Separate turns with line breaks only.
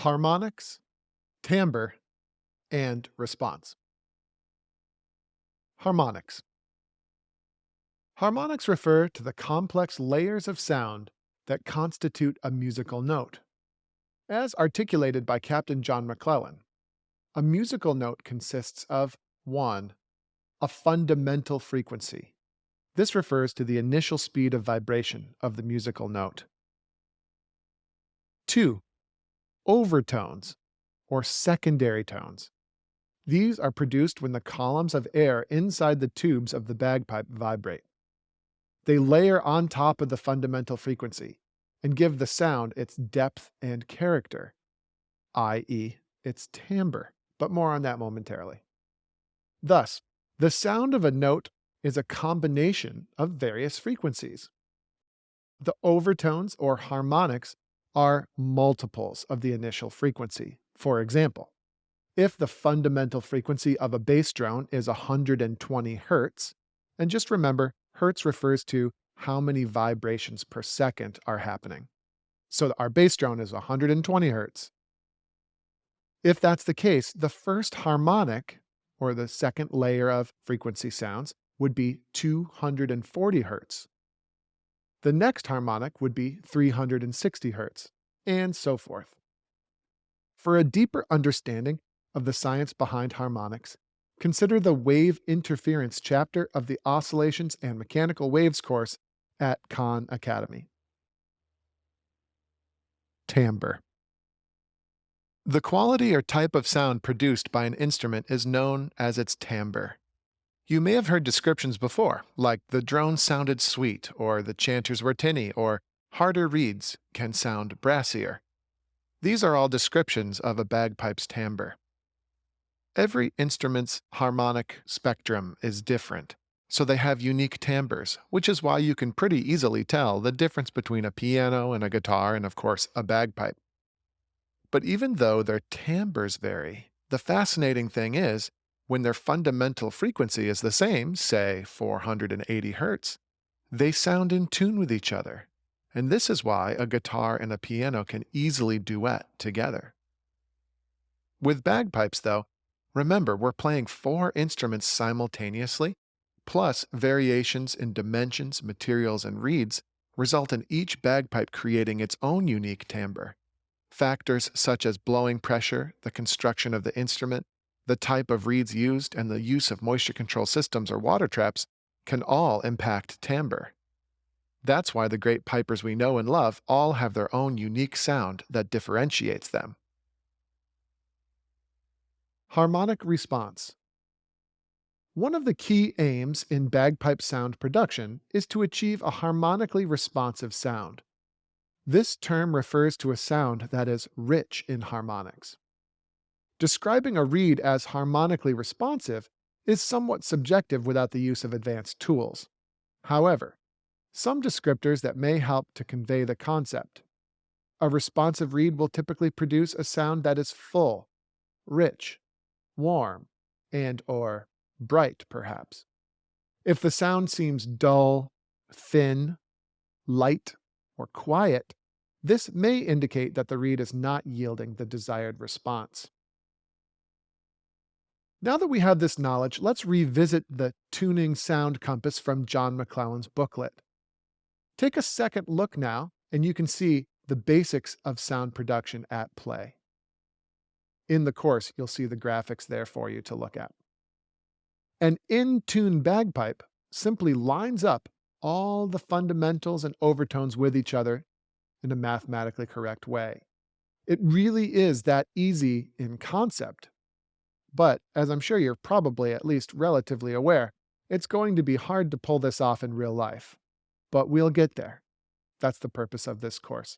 harmonics, timbre, and response. Harmonics. Harmonics refer to the complex layers of sound that constitute a musical note. As articulated by Captain John McClellan, a musical note consists of 1. A fundamental frequency. This refers to the initial speed of vibration of the musical note. 2. Overtones, or secondary tones. These are produced when the columns of air inside the tubes of the bagpipe vibrate. They layer on top of the fundamental frequency and give the sound its depth and character, i.e., its timbre, but more on that momentarily. Thus, the sound of a note is a combination of various frequencies. The overtones or harmonics are multiples of the initial frequency. For example, if the fundamental frequency of a bass drone is 120 Hz, and just remember, Hertz refers to how many vibrations per second are happening. So our bass drone is 120 Hz. If that's the case, the first harmonic, or the second layer of frequency sounds, would be 240 Hz. The next harmonic would be 360 Hz, and so forth. For a deeper understanding of the science behind harmonics, consider the Wave Interference chapter of the Oscillations and Mechanical Waves course at Khan Academy. Timbre. The quality or type of sound produced by an instrument is known as its timbre. You may have heard descriptions before, like the drone sounded sweet, or the chanters were tinny, or harder reeds can sound brassier. These are all descriptions of a bagpipe's timbre. Every instrument's harmonic spectrum is different, so they have unique timbres, which is why you can pretty easily tell the difference between a piano and a guitar and, of course, a bagpipe. But even though their timbres vary, the fascinating thing is, when their fundamental frequency is the same, say 480 Hz, they sound in tune with each other. And this is why a guitar and a piano can easily duet together. With bagpipes, though, remember we're playing 4 instruments simultaneously, plus variations in dimensions, materials, and reeds result in each bagpipe creating its own unique timbre. Factors such as blowing pressure, the construction of the instrument, the type of reeds used, and the use of moisture control systems or water traps can all impact timbre. That's why the great pipers we know and love all have their own unique sound that differentiates them. Harmonic response. One of the key aims in bagpipe sound production is to achieve a harmonically responsive sound. This term refers to a sound that is rich in harmonics. Describing a reed as harmonically responsive is somewhat subjective without the use of advanced tools. However, some descriptors that may help to convey the concept. A responsive reed will typically produce a sound that is full, rich, warm, and/or bright, perhaps. If the sound seems dull, thin, light, or quiet, this may indicate that the reed is not yielding the desired response. Now that we have this knowledge, let's revisit the Tuning Sound Compass from John McClellan's booklet. Take a second look now, and you can see the basics of sound production at play. In the course, you'll see the graphics there for you to look at. An in-tune bagpipe simply lines up all the fundamentals and overtones with each other in a mathematically correct way. It really is that easy in concept. But, as I'm sure you're probably at least relatively aware, it's going to be hard to pull this off in real life. But we'll get there. That's the purpose of this course.